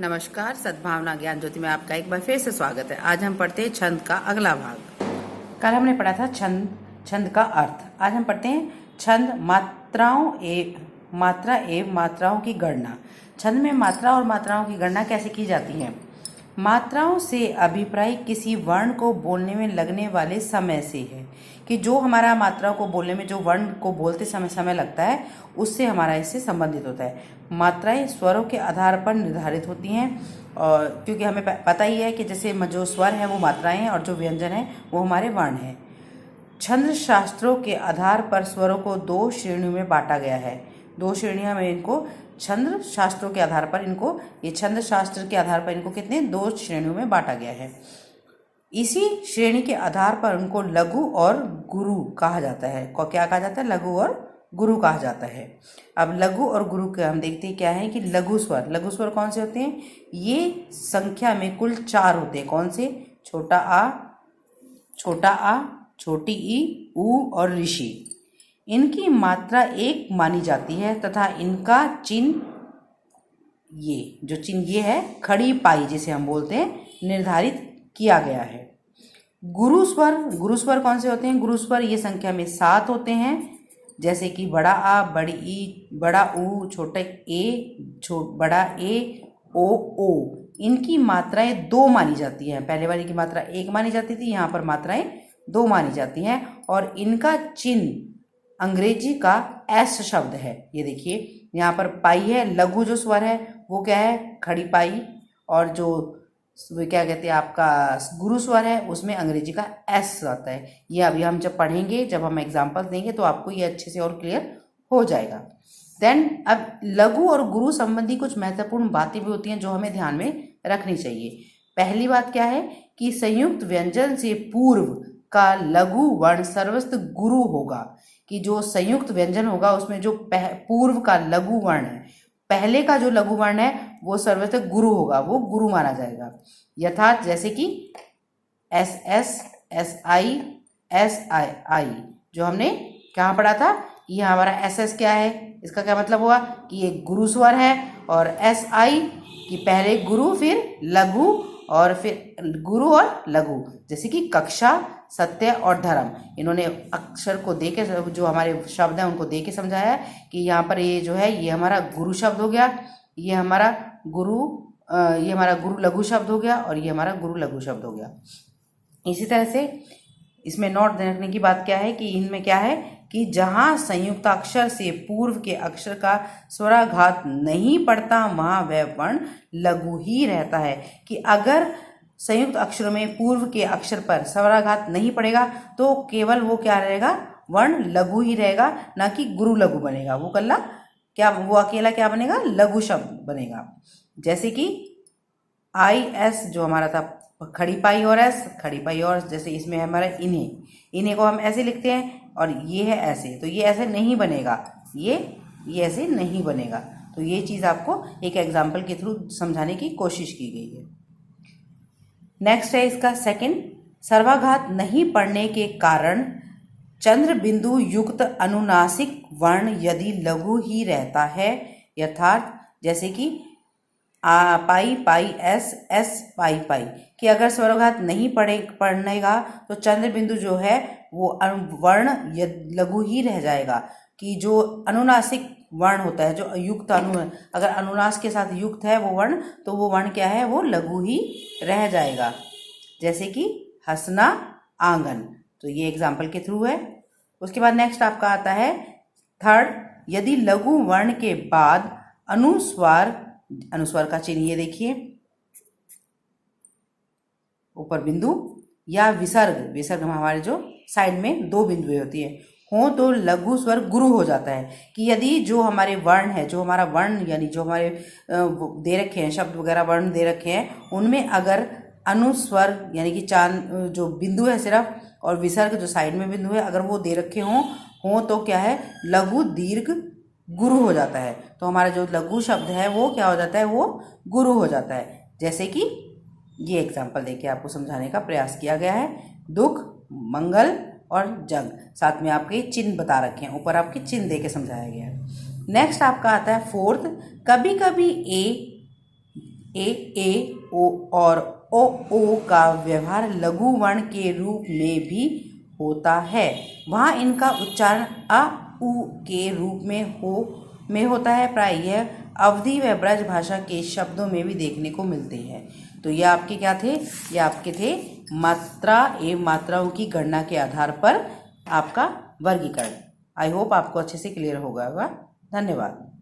नमस्कार, सद्भावना ज्ञान ज्योति में आपका एक बार फिर से स्वागत है। आज हम पढ़ते हैं छंद का अगला भाग। कल हमने पढ़ा था छंद का अर्थ। आज हम पढ़ते हैं छंद मात्रा एवं मात्राओं की गणना। छंद में मात्रा और मात्राओं की गणना कैसे की जाती है। मात्राओं से अभिप्राय किसी वर्ण को बोलने में लगने वाले समय से है, कि जो हमारा मात्राओं को बोलने में जो वर्ण को बोलते समय लगता है उससे हमारा इससे संबंधित होता है। मात्राएं स्वरों के आधार पर निर्धारित होती हैं, और क्योंकि हमें पता ही है कि जैसे जो स्वर हैं वो मात्राएं हैं और जो व्यंजन है वो हमारे वर्ण हैं। छंद शास्त्रों के आधार पर स्वरों को दो श्रेणियों में बांटा गया है। दो श्रेणियां में इनको छंद शास्त्रों के आधार पर छंद शास्त्र के आधार पर इनको कितने दो श्रेणियों में बांटा गया है। इसी श्रेणी के आधार पर उनको लघु और गुरु कहा जाता है। क्या कहा जाता है? लघु और गुरु कहा जाता है। अब लघु और गुरु के हम देखते हैं क्या है कि लघु स्वर कौन से होते हैं? ये संख्या में कुल 4 होते हैं। कौन से? छोटा आ, छोटी ई, ऊ और ऋषि। इनकी मात्रा 1 मानी जाती है तथा इनका चिन्ह ये है खड़ी पाई जिसे हम बोलते हैं, निर्धारित किया गया है। गुरु स्वर कौन से होते हैं? गुरु स्वर ये संख्या में 7 होते हैं, जैसे कि बड़ा आ, बड़ी ई, बड़ा ऊ, छोटे ए, बड़ा ए, ओ। इनकी मात्राएं 2 मानी जाती हैं। पहले वाली की मात्रा 1 मानी जाती थी, यहाँ पर मात्राएं 2 मानी जाती हैं। और इनका चिन्ह अंग्रेजी का एस शब्द है। ये देखिए यहाँ पर पाई है। लघु जो स्वर है वो क्या है? खड़ी पाई। और जो क्या कहते हैं आपका गुरु स्वर है उसमें अंग्रेजी का एस आता है। ये अभी हम जब पढ़ेंगे, जब हम एग्जाम्पल देंगे तो आपको ये अच्छे से और क्लियर हो जाएगा। देन अब लघु और गुरु संबंधी कुछ महत्वपूर्ण बातें भी होती हैं जो हमें ध्यान में रखनी चाहिए। पहली बात क्या है कि संयुक्त व्यंजन से पूर्व का लघु वर्ण सर्वस्व गुरु होगा। कि जो संयुक्त व्यंजन होगा उसमें जो पूर्व का लघु वर्ण है, पहले का जो लघु वर्ण है वो सर्वस्व गुरु होगा, वो गुरु माना जाएगा। यथार्थ जैसे कि S S, S I, S I I जो हमने कहाँ पढ़ा था। ये हमारा एस एस क्या है? इसका क्या मतलब हुआ कि ये गुरु स्वर है। और एस आई कि पहले गुरु फिर लघु और फिर गुरु और लघु, जैसे कि कक्षा, सत्य और धर्म। इन्होंने अक्षर को दे के, जो हमारे शब्द हैं उनको दे के समझाया कि यहाँ पर ये जो है ये हमारा गुरु शब्द हो गया, ये हमारा गुरु लघु शब्द हो गया और ये हमारा गुरु लघु शब्द हो गया। इसी तरह से इसमें नोट रखने की बात क्या है कि इनमें क्या है कि जहाँ संयुक्त अक्षर से पूर्व के अक्षर का स्वराघात नहीं पड़ता वहाँ वह वर्ण लघु ही रहता है। कि अगर संयुक्त अक्षरों में पूर्व के अक्षर पर स्वराघात नहीं पड़ेगा तो केवल वो क्या रहेगा? वर्ण लघु ही रहेगा, ना कि गुरु लघु बनेगा। वो अकेला क्या बनेगा? लघु शब्द बनेगा। जैसे कि आई एस जो हमारा था खड़ी पाई और एस, खड़ी पाई और, जैसे इसमें है हमारा इन्हें को हम ऐसे लिखते हैं और ये है ऐसे, तो ये ऐसे नहीं बनेगा, ये ऐसे नहीं बनेगा। तो ये चीज़ आपको एक एग्जाम्पल के थ्रू समझाने की कोशिश की गई है। नेक्स्ट है इसका सेकंड, सर्वाघात नहीं पड़ने के कारण चंद्र बिंदु युक्त अनुनासिक वर्ण यदि लघु ही रहता है। यथार्थ जैसे कि पाई पाई एस, एस पाई पाई, कि अगर स्वरघात नहीं पड़ेगा तो चंद्र बिंदु जो है वो वर्ण लघु ही रह जाएगा। कि जो अनुनासिक वर्ण होता है, जो युक्त अगर अनुनास के साथ युक्त है वो वर्ण, तो वो वर्ण क्या है? वो लघु ही रह जाएगा। जैसे कि हंसना, आंगन। तो ये एग्जाम्पल के थ्रू है। उसके बाद नेक्स्ट आपका आता है थर्ड, यदि लघु वर्ण के बाद अनुस्वार का चिन्ह, ये देखिए ऊपर बिंदु या विसर्ग हमारे जो साइड में 2 बिंदुएं होती है हो तो लघु स्वर गुरु हो जाता है। कि यदि जो हमारे वर्ण है, जो हमारा वर्ण यानी जो हमारे दे रखे हैं शब्द वगैरह वर्ण दे रखे हैं, उनमें अगर अनुस्वर यानी कि जो बिंदु है सिर्फ, और विसर्ग जो साइड में बिंदु है, अगर वो दे रखे हों तो क्या है? लघु दीर्घ गुरु हो जाता है। तो हमारा जो लघु शब्द है वो क्या हो जाता है? वो गुरु हो जाता है। जैसे कि ये एग्जाम्पल देके आपको समझाने का प्रयास किया गया है। दुख, मंगल और जंग, साथ में आपके चिन्ह बता रखे हैं, ऊपर आपके चिन्ह देके समझाया गया है। नेक्स्ट आपका आता है फोर्थ, कभी कभी ए ए ओ और ओ का व्यवहार लघु वर्ण के रूप में भी होता है। वहाँ इनका उच्चारण अ उ के रूप में होता है। प्राय यह अवधी व ब्रज भाषा के शब्दों में भी देखने को मिलते हैं। तो ये आपके क्या थे? ये आपके थे मात्रा एवं मात्राओं की गणना के आधार पर आपका वर्गीकरण। आई होप आपको अच्छे से क्लियर होगा। धन्यवाद।